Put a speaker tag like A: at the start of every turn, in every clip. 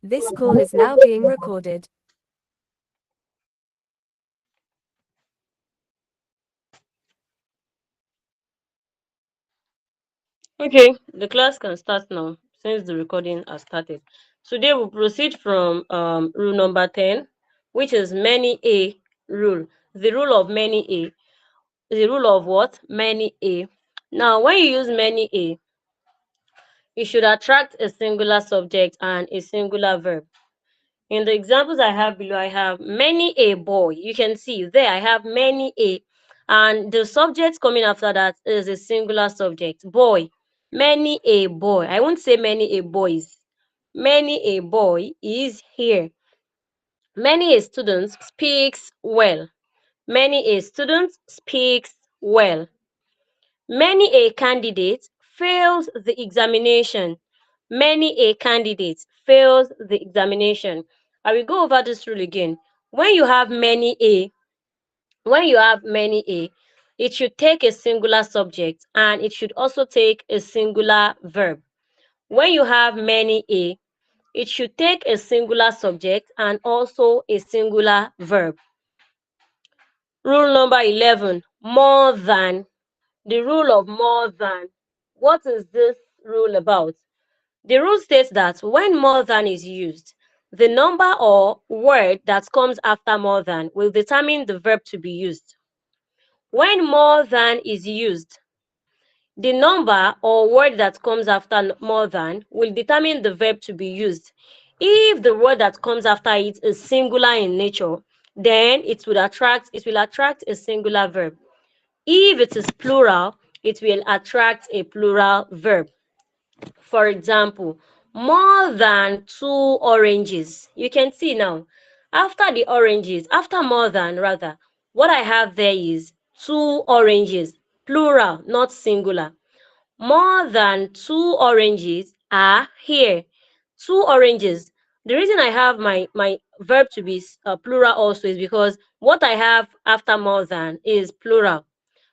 A: This call is now being recorded.
B: Okay, the class can start now since the recording has started. Today we'll proceed from rule number 10, which is many A rule. The rule of many A. The rule of what? Many A. Now, when you use many A, you should attract a singular subject and a singular verb. In the examples I have below, I have many a boy. You can see there I have many a. And the subject coming after that is a singular subject, boy. Many a boy. I won't say many a boys. Many a boy is here. Many a student speaks well. Many a student speaks well. Many a candidate fails the examination. Many a candidate fails the examination. I will go over this rule again. When you have many a, when you have many a, it should take a singular subject and it should also take a singular verb. When you have many a, it should take a singular subject and also a singular verb. Rule number 11, more than. The rule of more than. What is this rule about? The rule states that when more than is used, the number or word that comes after more than will determine the verb to be used. When more than is used, the number or word that comes after more than will determine the verb to be used. If the word that comes after it is singular in nature, then it will attract a singular verb. If it is plural, it will attract a plural verb. For example, more than 2 oranges. You can see now, after the oranges, after more than rather, what I have there is 2 oranges, plural, not singular. More than 2 oranges are here. 2 oranges. The reason I have my verb to be plural also is because what I have after more than is plural.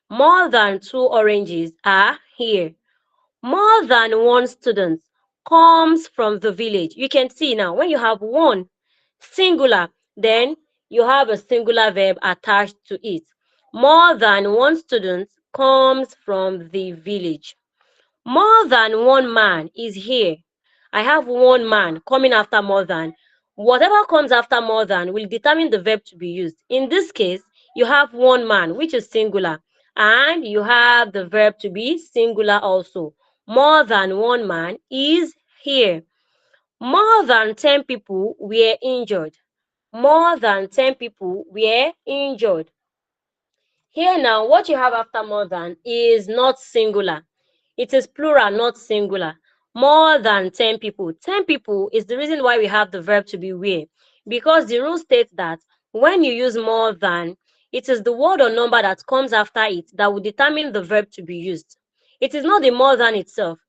B: More than 2 oranges are here. More than one student comes from the village. You can see now, when you have one singular, then you have a singular verb attached to it. More than one student comes from the village. More than one man is here. I have one man coming after more than. Whatever comes after more than will determine the verb to be used. In this case, you have one man, which is singular, and you have the verb to be singular also. More than one man is here. More than 10 people were injured. More than 10 people were injured. Here now, what you have after more than is not singular. It is plural, not singular. More than 10 people. 10 people is the reason why we have the verb to be were. Because the rule states that when you use more than, it is the word or number that comes after it that will determine the verb to be used. It is not the more than itself.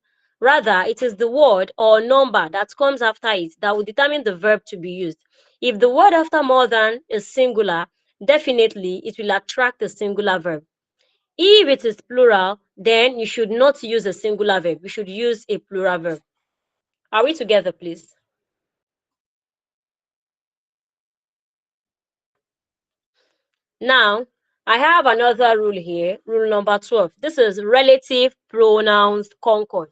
B: Rather, it is the word or number that comes after it that will determine the verb to be used. If the word after more than is singular, definitely it will attract a singular verb. If it is plural, then you should not use a singular verb. You should use a plural verb. Are we together, please? Now, I have another rule here, rule number 12. This is relative pronouns concord.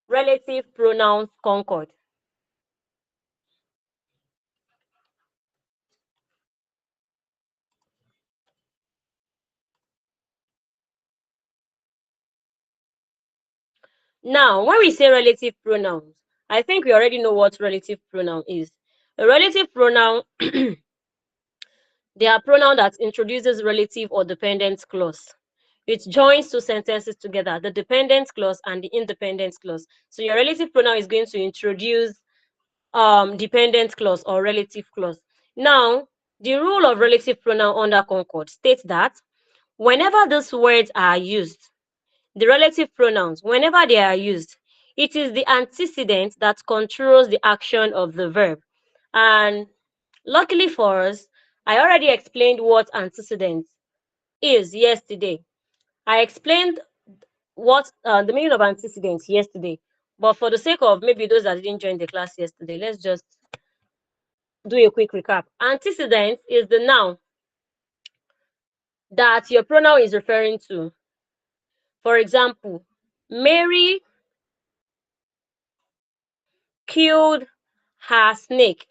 B: Relative pronouns concord. Now, when we say relative pronouns, I think we already know what relative pronoun is. A relative pronoun, they are pronoun that introduces relative or dependent clause. It joins two sentences together, the dependent clause and the independent clause. So your relative pronoun is going to introduce dependent clause or relative clause. Now, the rule of relative pronoun under Concord states that whenever these words are used, the relative pronouns, whenever they are used, it is the antecedent that controls the action of the verb. And luckily for us, I already explained what antecedent is yesterday. I explained what the meaning of antecedent yesterday. But for the sake of maybe those that didn't join the class yesterday, let's just do a quick recap. Antecedent is the noun that your pronoun is referring to. For example, Mary killed her snake.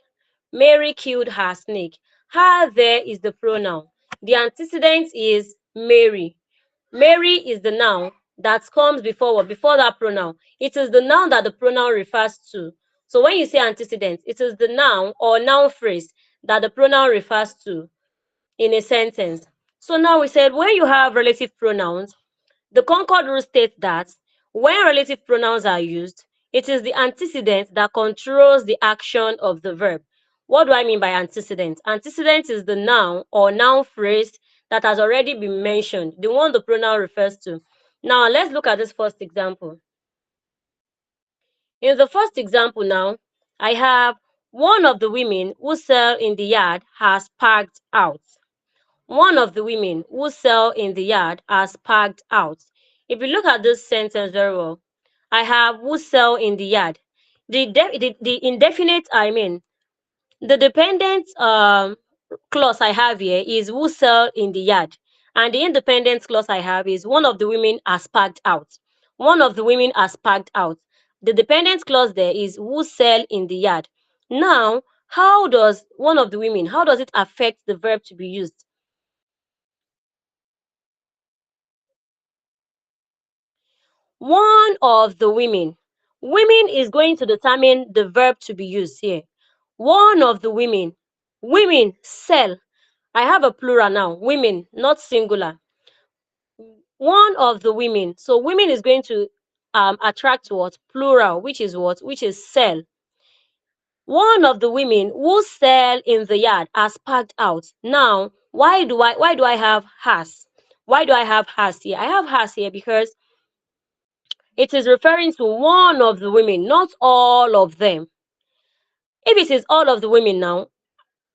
B: Mary killed her snake. Her there is the pronoun. The antecedent is Mary. Mary is the noun that comes before what? Before that pronoun. It is the noun that the pronoun refers to. So when you say antecedent, it is the noun or noun phrase that the pronoun refers to in a sentence. So now we said when you have relative pronouns, the concord rule states that when relative pronouns are used, it is the antecedent that controls the action of the verb. What do I mean by antecedent? Antecedent is the noun or noun phrase that has already been mentioned, the one the pronoun refers to. Now, let's look at this first example. In the first example now, I have one of the women who sell in the yard has parked out. One of the women who sell in the yard has parked out. If you look at this sentence very well, I have who sell in the yard. The indefinite, the dependent clause I have here is who sell in the yard. And the independent clause I have is one of the women has parked out. One of the women has parked out. The dependent clause there is who sell in the yard. Now, how does one of the women, how does it affect the verb to be used? One of the women. Women is going to determine the verb to be used here. One of the women. Women sell. I have a plural now. Women, not singular. One of the women. So women is going to attract what? Plural, which is what? Which is sell. One of the women who sell in the yard has parked out. Now, why do I have has? Why do I have has here? I have has here because it is referring to one of the women, not all of them. If it is all of the women now,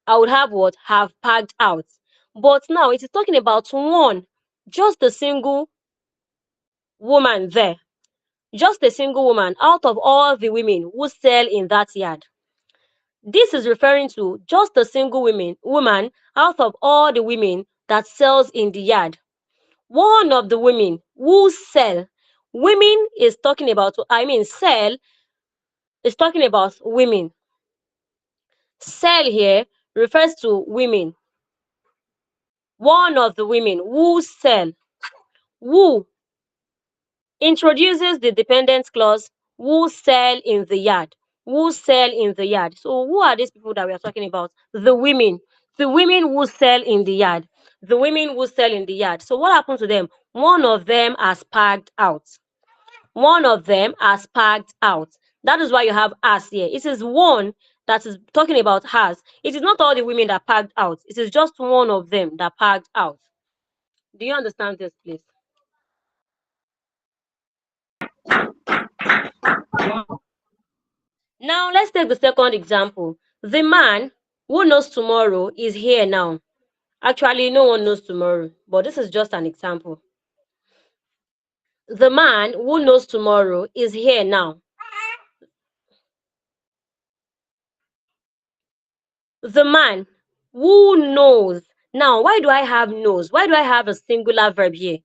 B: I would have what? Have packed out. But now it is talking about one, just a single woman there. Just a single woman out of all the women who sell in that yard. This is referring to just a single woman out of all the women that sells in the yard. One of the women who sell. Women is talking about, sell is talking about women. Sell here refers to women. One of the women who sell. Who introduces the dependent clause who sell in the yard. Who sell in the yard. So who are these people that we are talking about? The women. The women who sell in the yard. The women who sell in the yard. So what happened to them? One of them has parked out. One of them has parked out. That is why you have us here. It is one that is talking about has. It is not all the women that parked out. It is just one of them that parked out. Do you understand this, please? Now, let's take the second example. The man who knows tomorrow is here now. Actually, no one knows tomorrow, but this is just an example. The man who knows tomorrow is here now. The man who knows. Now, why do I have knows? Why do I have a singular verb here?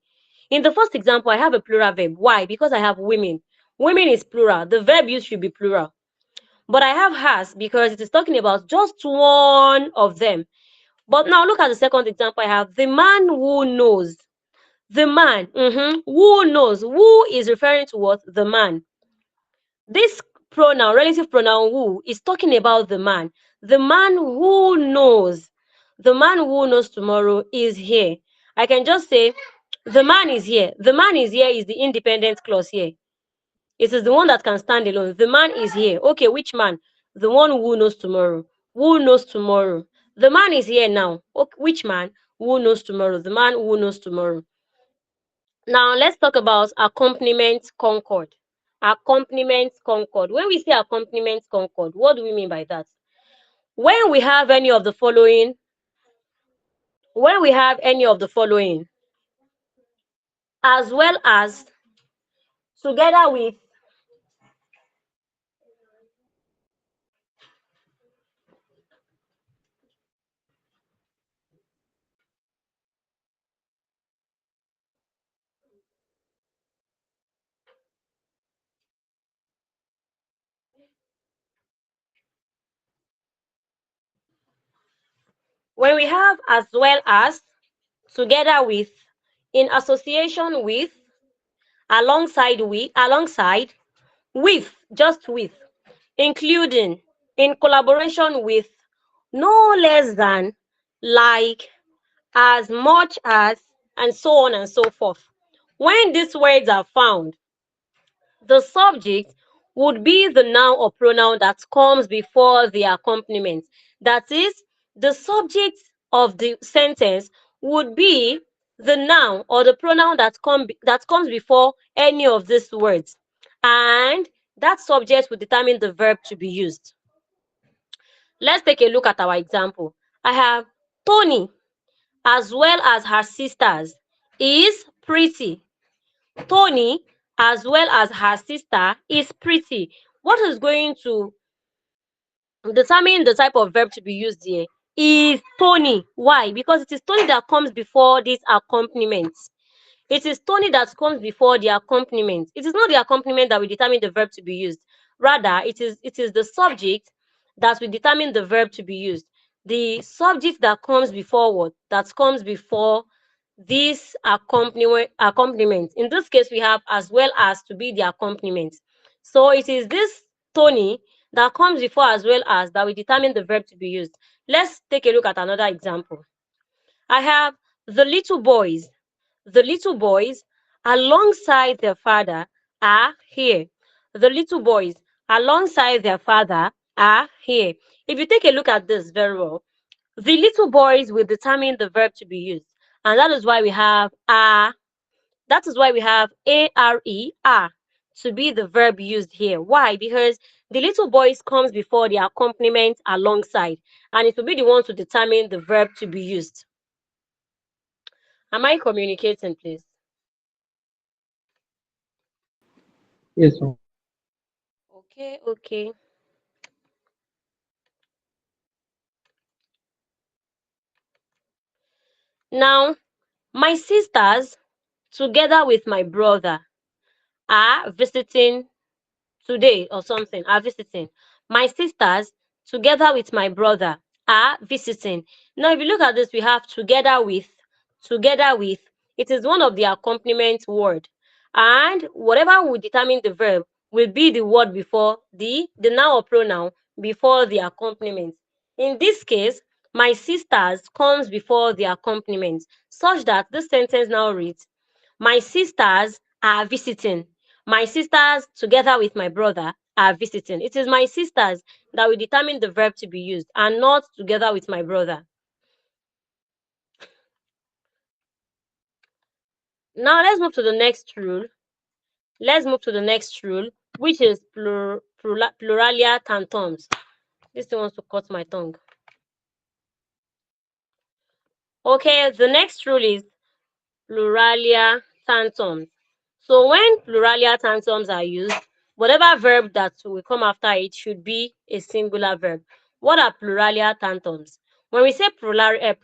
B: In the first example, I have a plural verb. Why? Because I have women. Women is plural. The verb used should be plural. But I have has because it is talking about just one of them. But now look at the second example I have. The man who knows. The man who knows. Who is referring to what? The man. This pronoun, relative pronoun who, is talking about the man. The man who knows. The man who knows tomorrow is here. I can just say, the man is here. The man is here is the independent clause here. It is the one that can stand alone. The man is here. Okay, which man? The one who knows tomorrow. Who knows tomorrow? The man is here now. Okay, which man? Who knows tomorrow? The man who knows tomorrow. Now, let's talk about accompaniment concord. Accompaniment concord. When we say accompaniment concord, what do we mean by that? When we have any of the following, as well as, together with, When we have as well as, together with, in association with, alongside with, just with, including, in collaboration with, no less than, like, as much as, and so on and so forth. When these words are found, the subject would be the noun or pronoun that comes before the accompaniment. That is, the subject of the sentence would be the noun or the pronoun that comes before any of these words. And that subject will determine the verb to be used. Let's take a look at our example. I have Tony, as well as her sisters, is pretty. Tony, as well as her sister, is pretty. What is going to determine the type of verb to be used here is Tony. Why? Because it is Tony that comes before this accompaniment. It is Tony that comes before the accompaniment. It is not the accompaniment that will determine the verb to be used. Rather, it is the subject that will determine the verb to be used. The subject that comes before what? That comes before this accompaniment. In this case, we have as well as to be the accompaniment. So it is this Tony that comes before as well as that will determine the verb to be used. Let's take a look at another example. I have the little boys. The little boys alongside their father are here. The little boys alongside their father are here. If you take a look at this very well, the little boys will determine the verb to be used. And that is why we have are. That is why we have are to be the verb used here. Why? Because the little boys comes before the accompaniment alongside, and it will be the one to determine the verb to be used. Am I communicating, please?
C: Yes, ma'am.
B: Okay, okay. Now, my sisters, together with my brother, are visiting today or something, are visiting. My sisters, together with my brother, are visiting. Now, if you look at this, we have together with, together with. It is one of the accompaniment word. And whatever will determine the verb will be the word before the noun or pronoun before the accompaniment. In this case, my sisters comes before the accompaniment, such that this sentence now reads, my sisters are visiting. My sisters, together with my brother, are visiting. It is my sisters that will determine the verb to be used and not together with my brother. Now let's move to the next rule. Let's move to the next rule, which is pluralia tantoms. This thing wants to cut my tongue. Okay, the next rule is pluralia tantoms. So when pluralia tantoms are used, whatever verb that will come after it should be a singular verb. What are pluralia tantoms? When we say pluralia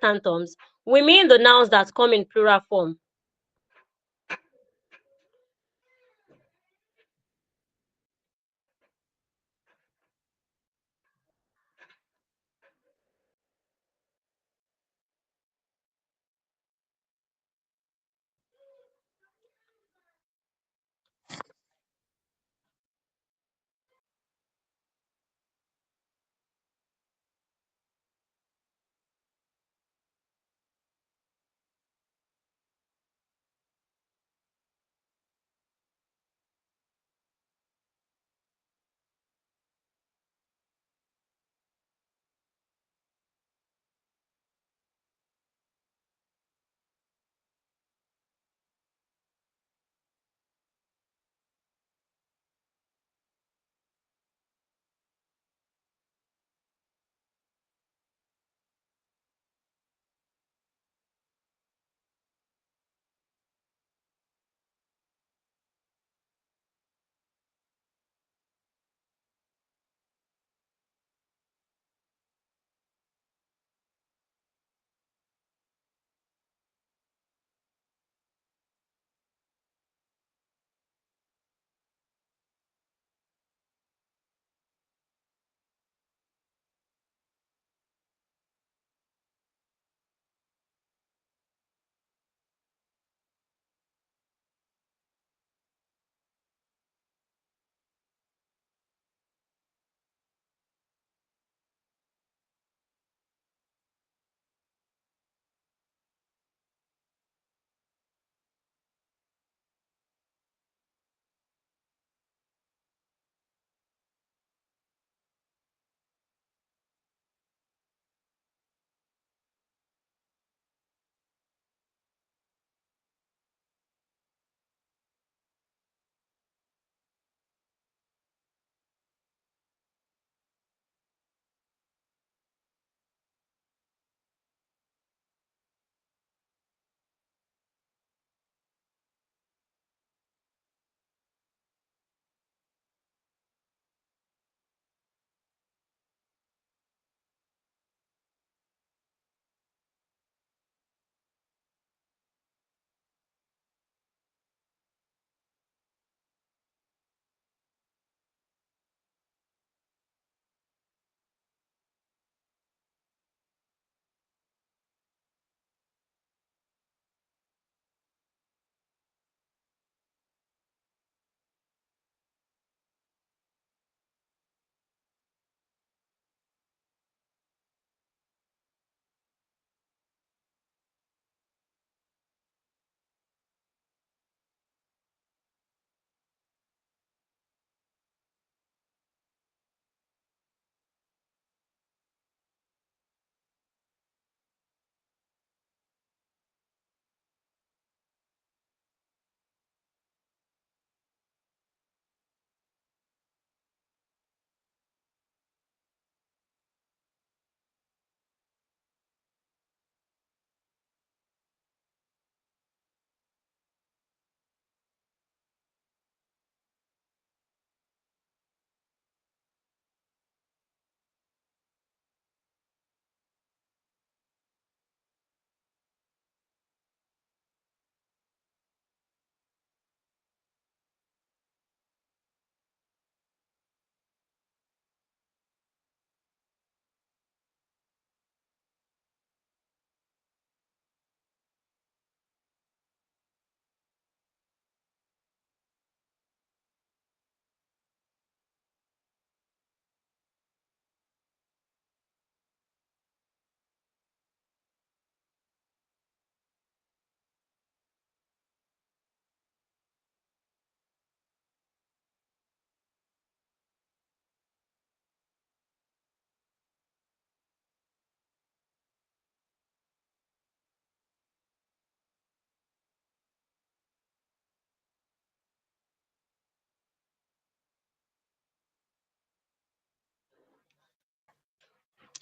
B: tantoms, we mean the nouns that come in plural form.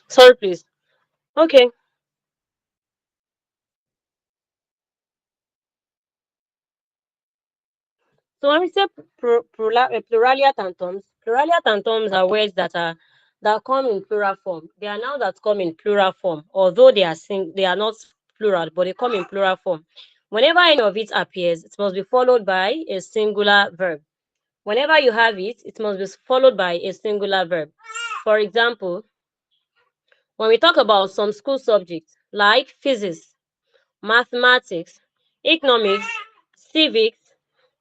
B: Sorry, please. Okay. So when we say pluralia tantoms, are words that come in plural form. They are now that come in plural form, although they are not plural, but they come in plural form. Whenever any of it appears, it must be followed by a singular verb. Whenever you have it, it must be followed by a singular verb. For example, when we talk about some school subjects like physics, mathematics, economics, civics,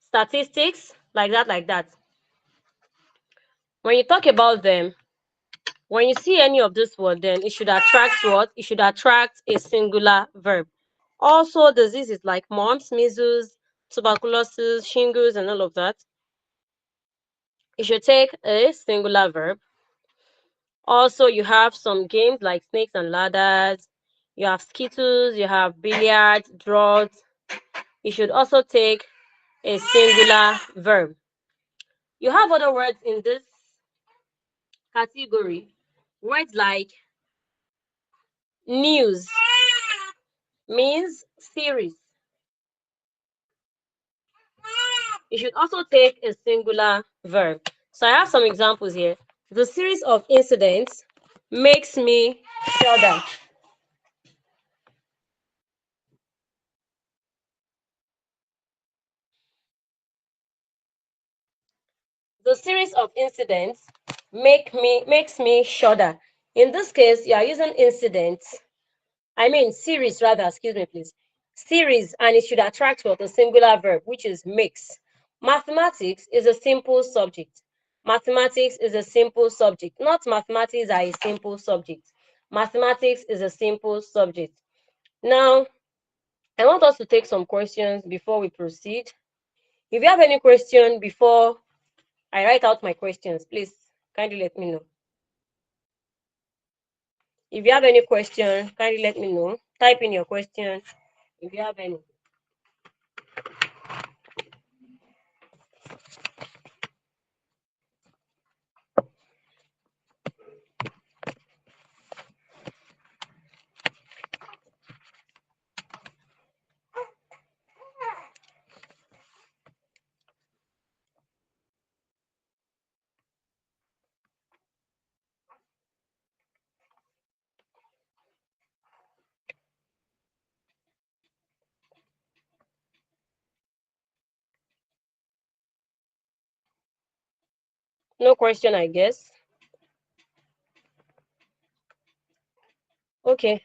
B: statistics, like that. When you talk about them, when you see any of this word, then it should attract what? It should attract a singular verb. Also, diseases like mumps, measles, tuberculosis, shingles, and all of that, it should take a singular verb. Also, you have some games like snakes and ladders, you have skittles, you have billiards, draughts. It should also take a singular verb. You have other words in this category. Words like news means series. You should also take a singular verb. So I have some examples here. The series of incidents makes me shudder. The series of incidents makes me shudder. In this case, you are using series rather, excuse me, please. Series, and it should attract what? A singular verb, which is makes. Mathematics is a simple subject. Mathematics is a simple subject. Not mathematics are a simple subject. Mathematics is a simple subject. Now, I want us to take some questions before we proceed. If you have any question before I write out my questions, please kindly let me know. If you have any question, kindly let me know. Type in your question if you have any. No question, I guess. Okay.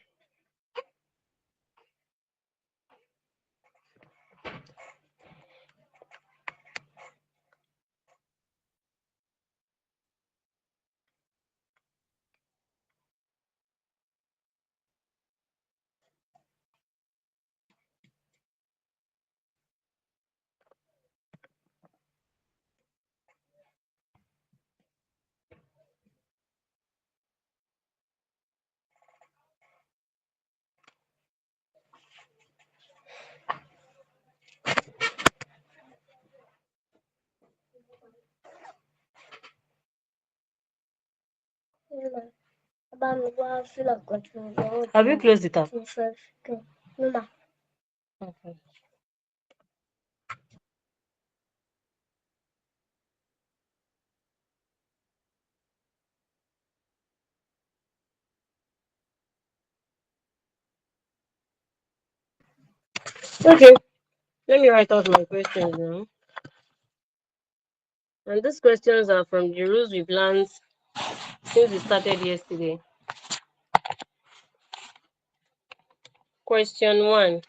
B: Have you closed it up? Okay. Okay. Let me write out my questions now. And these questions are from the rules we've learned since we started yesterday. Question 1.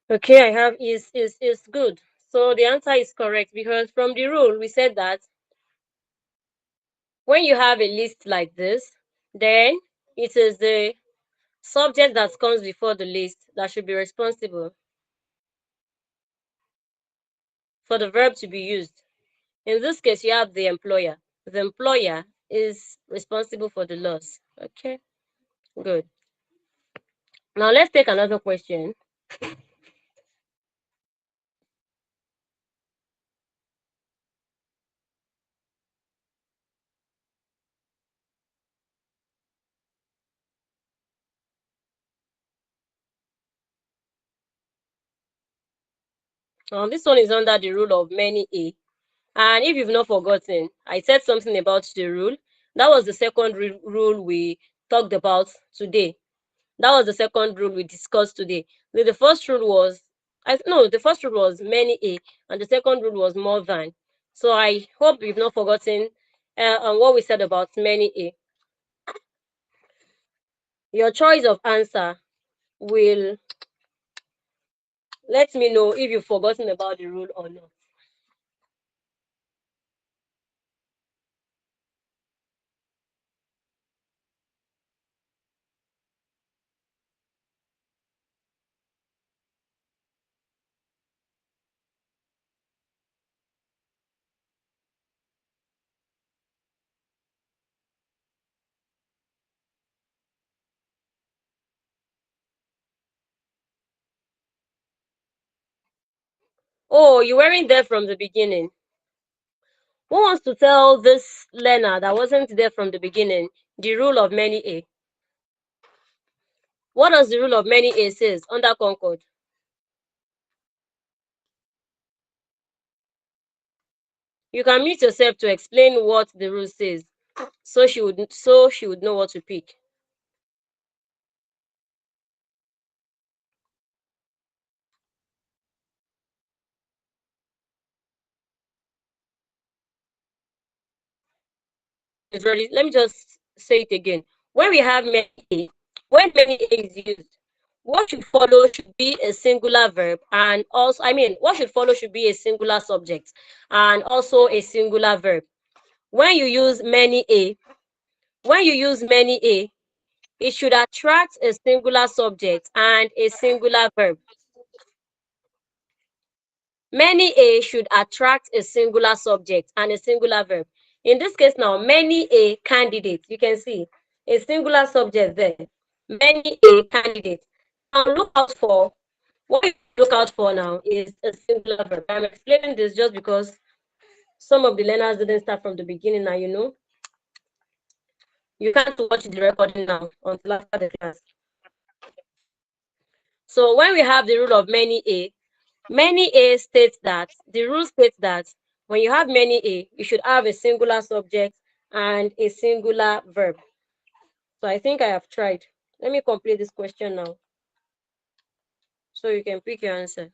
B: Okay, I have is good. So the answer is correct because from the rule we said that when you have a list like this, then it is the subject that comes before the list that should be responsible for the verb to be used. In this case, you have the employer. The employer is responsible for the loss. Okay, good. Now let's take another question. This one is under the rule of many A. And if you've not forgotten, I said something about the rule. That was the second rule we talked about today. That was the second rule we discussed today. The first rule was, no, the first rule was many A, and the second rule was more than. So I hope you've not forgotten on what we said about many A. Your choice of answer will let me know if you've forgotten about the rule or not. Oh, you weren't there from the beginning. Who wants to tell this learner that wasn't there from the beginning the rule of many A? What does the rule of many A says under concord? You can mute yourself to explain what the rule says, so she would know what to pick. It's ready. Let me just say it again. When we have many A, when many A is used, what should follow should be a singular verb, and also, what should follow should be a singular subject and also a singular verb. When you use many A, it should attract a singular subject and a singular verb. Many A should attract a singular subject and a singular verb. In this case now, many A candidates. You can see a singular subject there. Many A candidates. Now look out for, what you look out for now is a singular verb. I'm explaining this just because some of the learners didn't start from the beginning now, you can't watch the recording now until after the class. So when we have the rule of many A states that, the rule states that when you have many A, you should have a singular subject and a singular verb. So I think I have tried. Let me complete this question now, so you can pick your answer.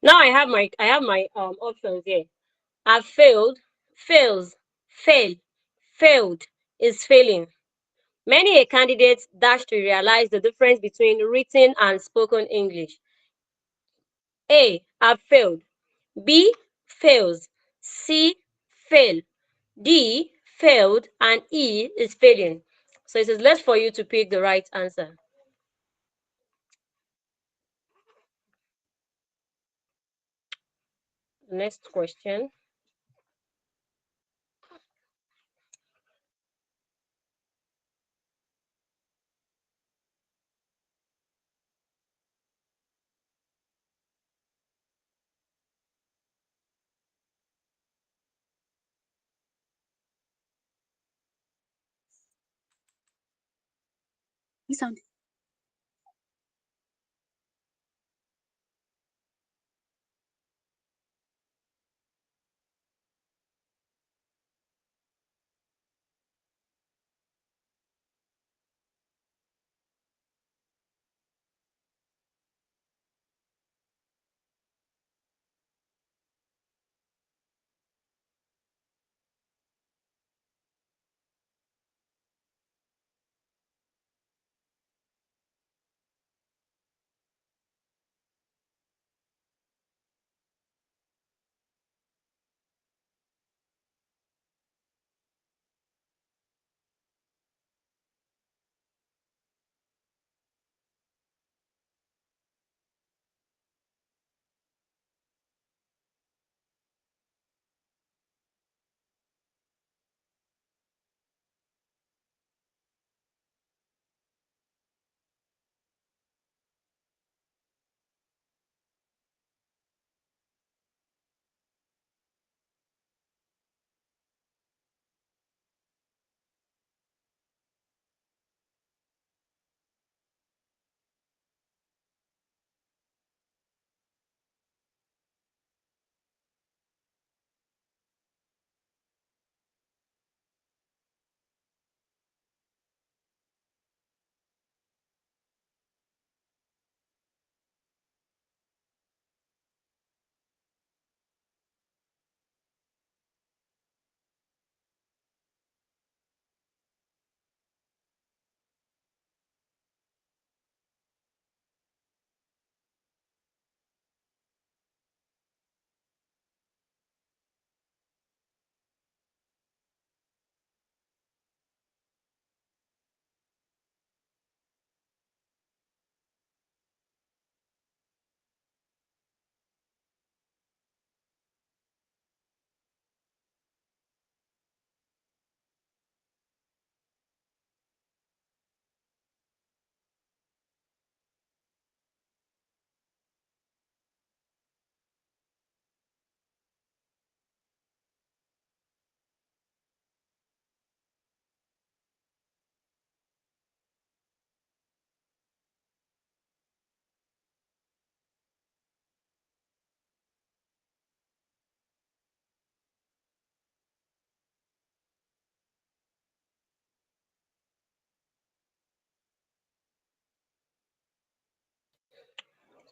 B: Now I have my options here. I've failed, fails, fail, failed is failing. Many a candidate dash to realize the difference between written and spoken English. A. Have failed. B. Fails. C. Fail. D. Failed. And E is failing. So it is left for you to pick the right answer. Next question.
D: Sound.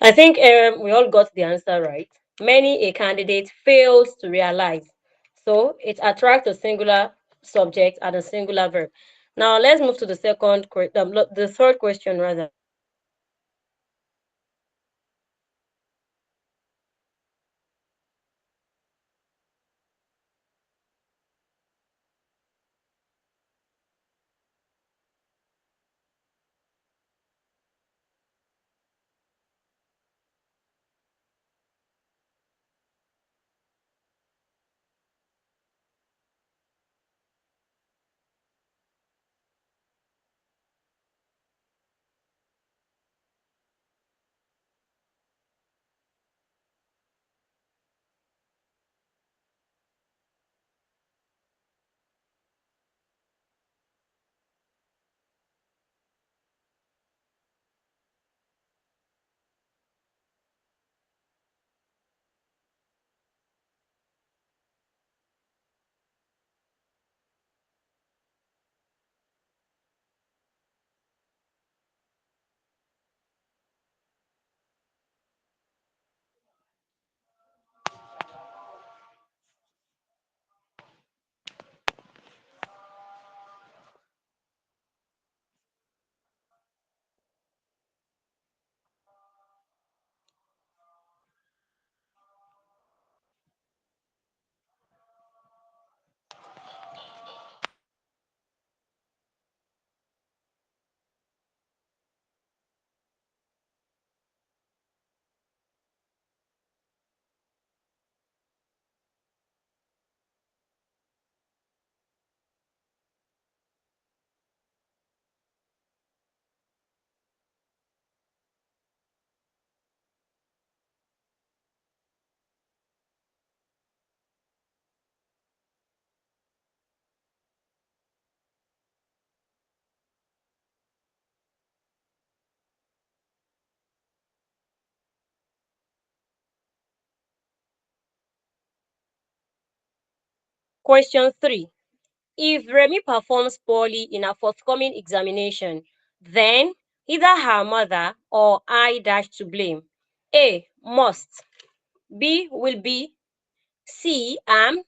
B: I think we all got the answer right. Many a candidate fails to realize. So it attracts a singular subject and a singular verb. Now let's move to the the third question rather. Question 3. If Remy performs poorly in a forthcoming examination, then either her mother or I dash to blame. A. Must. B. Will be. C. Am.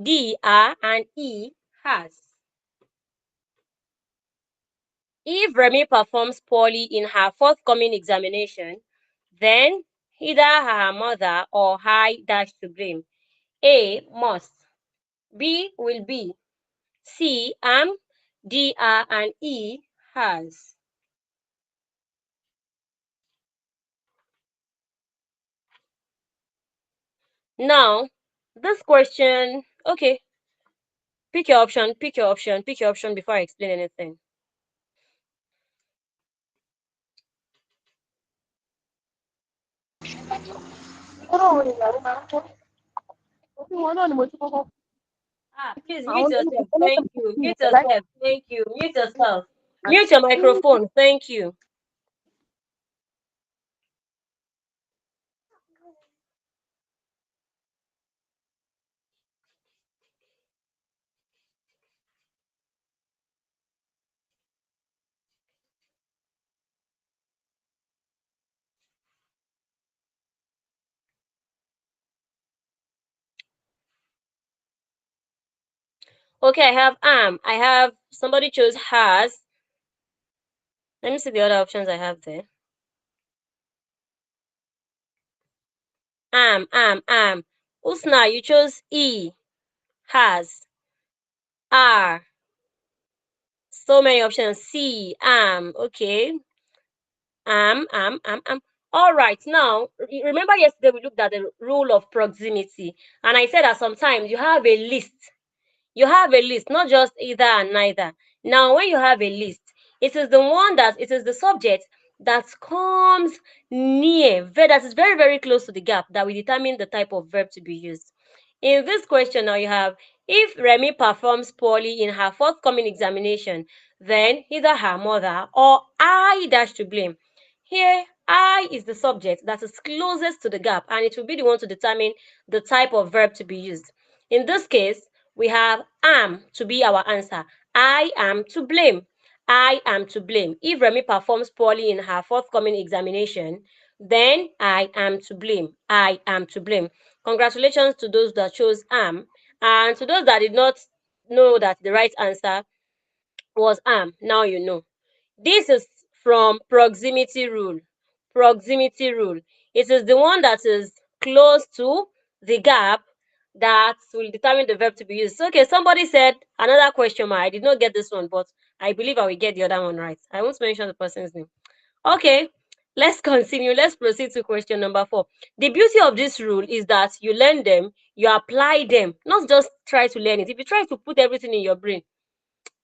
B: D. Are. And E. Has. If Remy performs poorly in her forthcoming examination, then either her mother or I dash to blame. A. Must. B. Will be. C. Am. D. Are. And E. Has. Now, this question, okay, pick your option, pick your option, pick your option before I explain anything. Please mute yourself. Thank you. Mute yourself. Thank you. Mute yourself. Mute your microphone. Thank you. Okay, I have I have somebody chose has. Let me see the other options I have there. Am. Usna, you chose E. Has. Are. So many options. C. Am. Okay. Am. All right. Now, remember yesterday we looked at the rule of proximity, and I said that sometimes you have a list. You have a list, not just either and neither. Now, when you have a list, it is the subject that comes near, that is very, very close to the gap that will determine the type of verb to be used. In this question now you have, if Remy performs poorly in her forthcoming examination, then either her mother or I dash to blame. Here, I is the subject that is closest to the gap, and it will be the one to determine the type of verb to be used. In this case, we have am to be our answer. I am to blame. I am to blame. If Remy performs poorly in her forthcoming examination, then I am to blame. I am to blame. Congratulations to those that chose am, and to those that did not know that the right answer was am. Now you know. This is from proximity rule. Proximity rule. It is the one that is close to the gap that will determine the verb to be used. Okay, somebody said another question mark. I did not get this one, but I believe I will get the other one right. I won't mention the person's name. Okay, let's continue. Let's proceed to question number 4. The beauty of this rule is that you learn them, you apply them, not just try to learn it. If you try to put everything in your brain,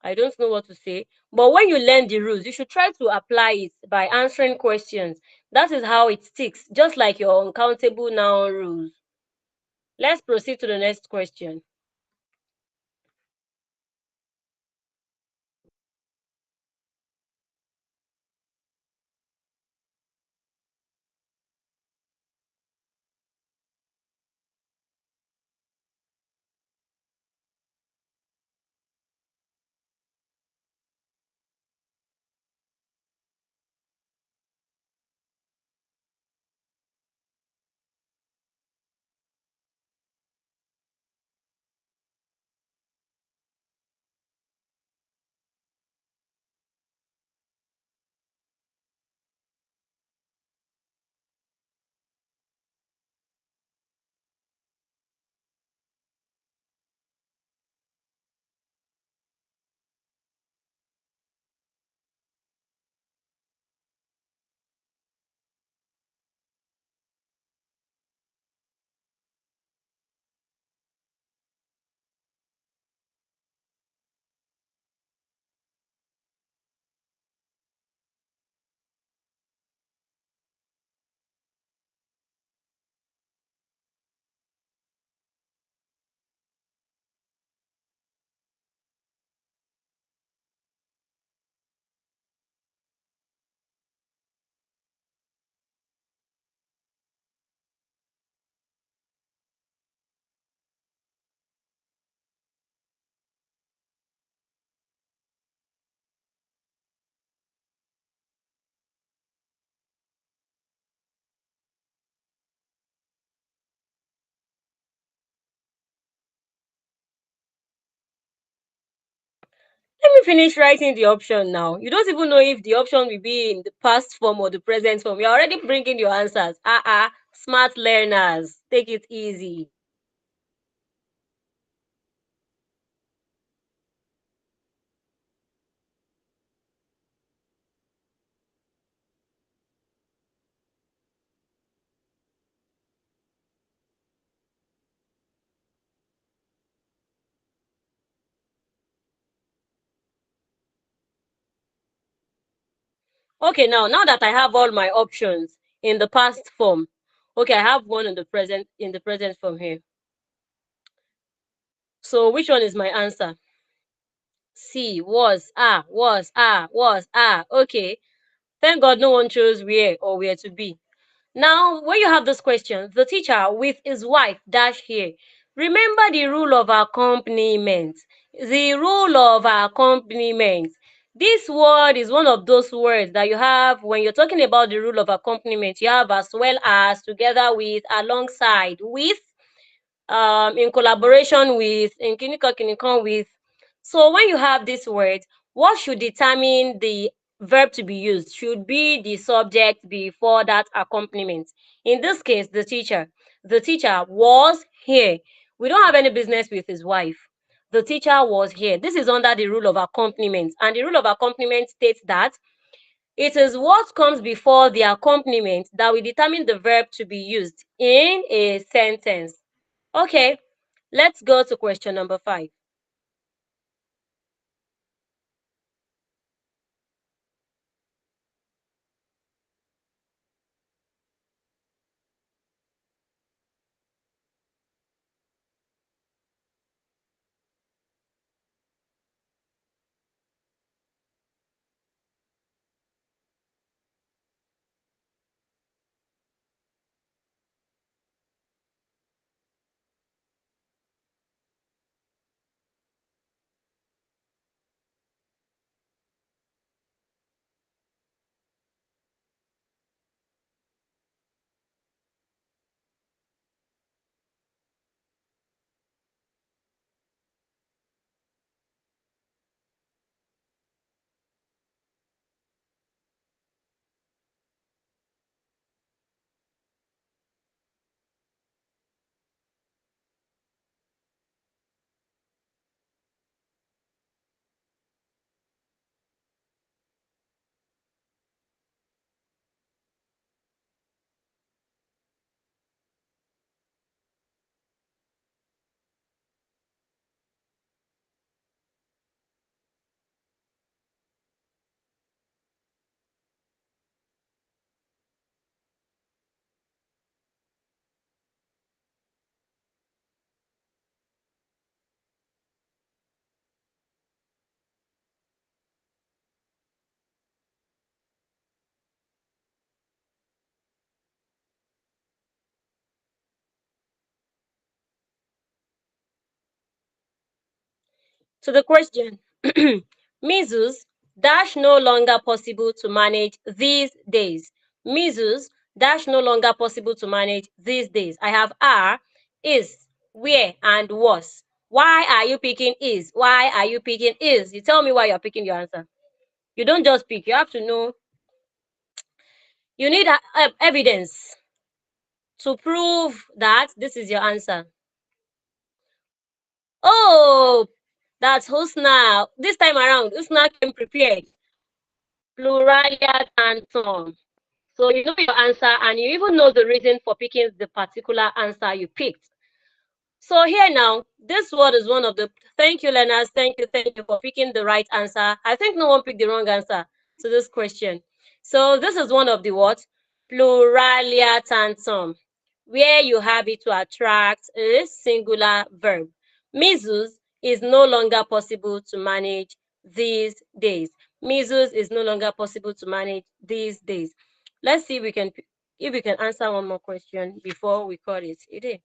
B: I don't know what to say. But when you learn the rules, you should try to apply it by answering questions. That is how it sticks, just like your uncountable noun rules. Let's proceed to the next question. finished writing the option now? You don't even know if the option will be in the past form or the present form. You're already bringing your answers. Smart learners. Take it easy. Okay, now that I have all my options in the past form, okay, I have one in the present form here. So which one is my answer? C, was, was, was, okay. Thank God no one chose where or where to be. Now, when you have this question, the teacher with his wife dash here. Remember the rule of accompaniment. The rule of accompaniment. This word is one of those words that you have when you're talking about the rule of accompaniment. You have as well as, together with, alongside, with, in collaboration with, in kinikon with. So when you have this word, what should determine the verb to be used should be the subject before that accompaniment. In this case, the teacher. The teacher was here. We don't have any business with his wife. The teacher was here. This is under the rule of accompaniment. And the rule of accompaniment states that it is what comes before the accompaniment that will determine the verb to be used in a sentence. Okay, let's go to question number 5. To the question, measles dash no longer possible to manage these days. Measles dash no longer possible to manage these days. I have are, is, where, and was. Why are you picking is? Why are you picking is? You tell me why you're picking your answer. You don't just pick. You have to know. You need evidence to prove that this is your answer. Oh, that's Husna. This time around, Husna came prepared. Pluralia tantum. So you know your answer and you even know the reason for picking the particular answer you picked. So here now, this word is one of the, thank you learners, thank you for picking the right answer. I think no one picked the wrong answer to this question. So this is one of the what? Pluralia tantum, where you have it to attract a singular verb. Measles is no longer possible to manage these days. Measles is no longer possible to manage these days. Let's see if we can answer one more question before we call it a day.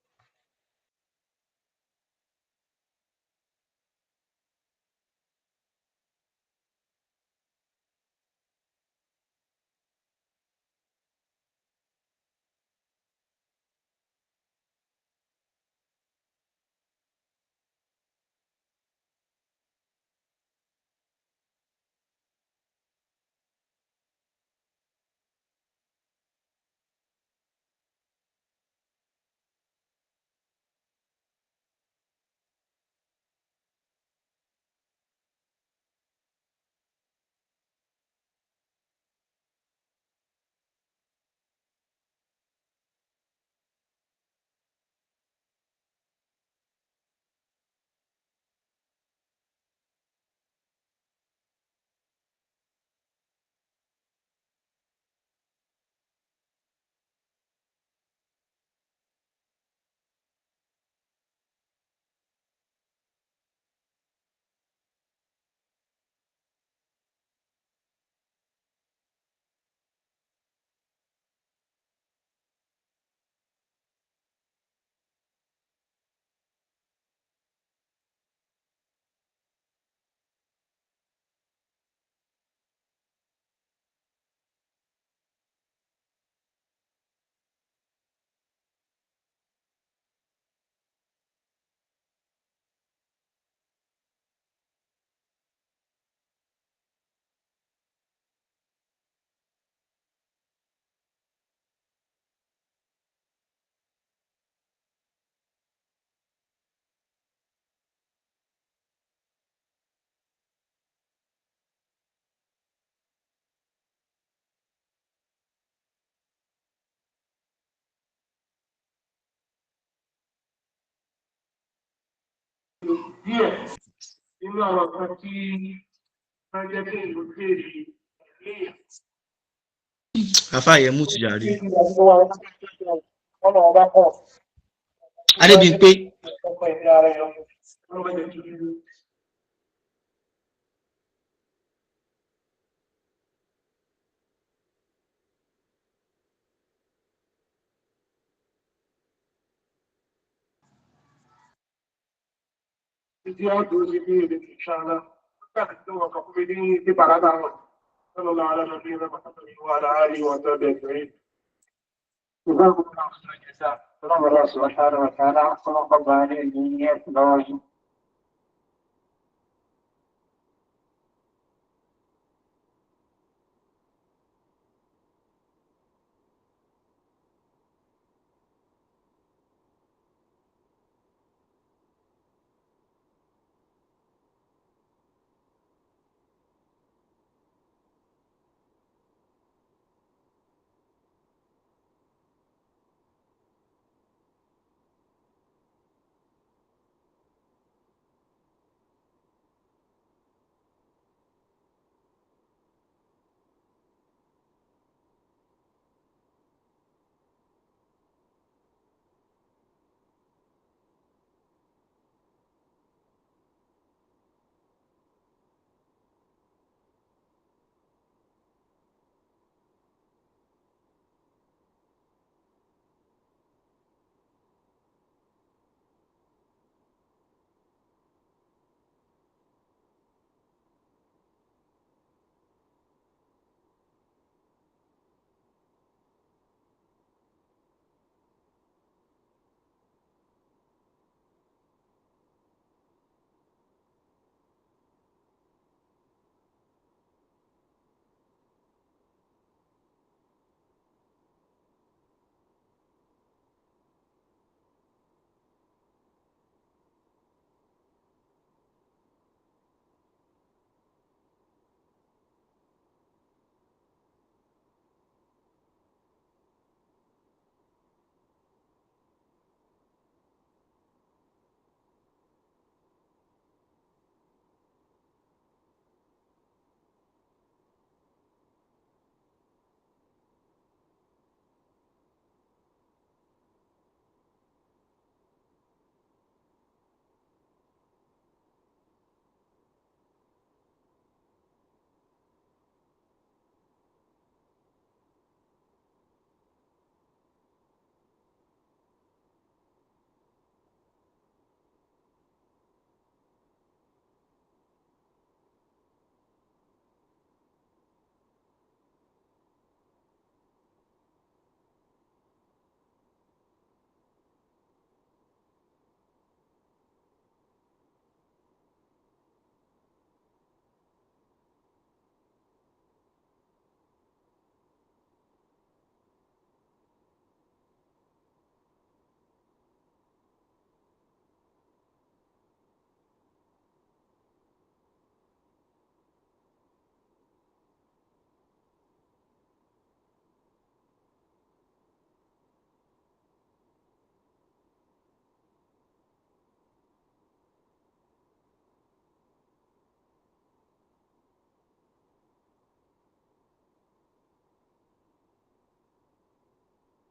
D: díẹ̀ nínú àwọn nǹkan tí wọ́n jẹ́ kí ìlú béèrè ẹ̀mí
E: àfa yẹn mú tìjàre.
D: ọ̀nà ọba pọ̀.
E: Adébímpé.
D: ọkọ̀ ẹ̀mí ara ẹ̀ lọ́wọ́ jẹ́ kí ìlú. Ìdí ọdún ní bí èdè ìṣàlá, nígbà tí wọ́n kọ̀ fún mi ní ìparádà wọn. صلى الله على نبينا محمد وعلى اله وصحبه اجمعين. جزاكم الله خير الجزاء. سلام الله سبحانه وتعالى خلق عليه الدنيا دواجن.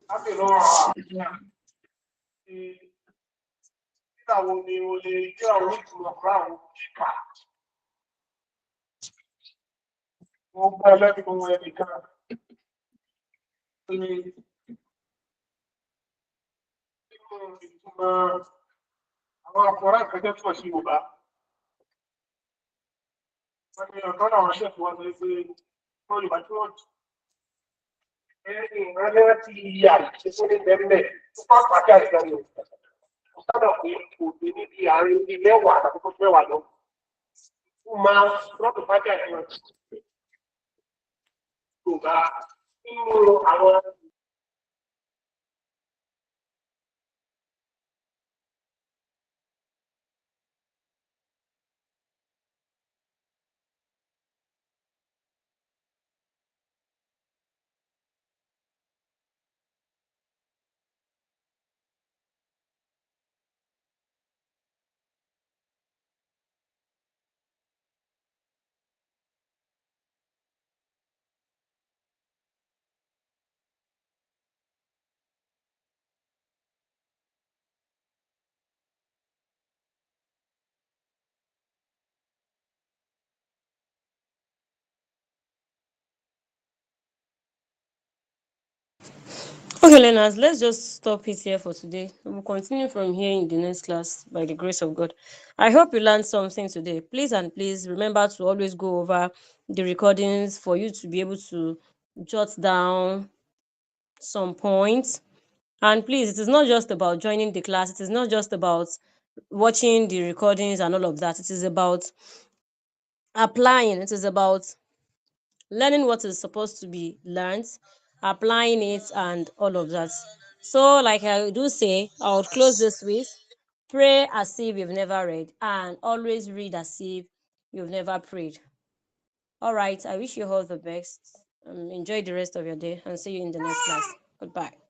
D: láti lọ́wọ́ àwọn nígbà wo ni o lè jẹ́ àwọn ìtumọ̀ fún àwọn kíkà. Mo gbọ́ ẹlẹ́bi ohun ẹnìkan ní nínú ìtumọ̀ àwọn akọ̀rọ̀ ìkẹjẹ́ tó sí Yorùbá. Wọ́n ní ọ̀gá àwọn ṣẹ́ẹ̀fù wọn lè gbé Yorùbá tí wọ́n jù. Ìrànlẹ́ ti yà ṣe ní bẹ́ẹ̀ tó bá pàdé àìsàn ni ó sábà pé kò dé níbi àárín ní mẹ́wàá àti tó mẹ́wàá lọ. Ó máa lọ́tọ̀ pàdé àìsàn Yorùbá nínú àwọn
B: Okay, learners, let's just stop it here for today. We'll continue from here in the next class by the grace of God. I hope you learned something today. Please and please remember to always go over the recordings for you to be able to jot down some points. And please, it is not just about joining the class. It is not just about watching the recordings and all of that. It is about applying. It is about learning what is supposed to be learned, applying it, and all of that. So, like I do say, I would close this with pray as if you've never read, and always read as if you've never prayed. All right, I wish you all the best. Enjoy the rest of your day and see you in the next class. Goodbye.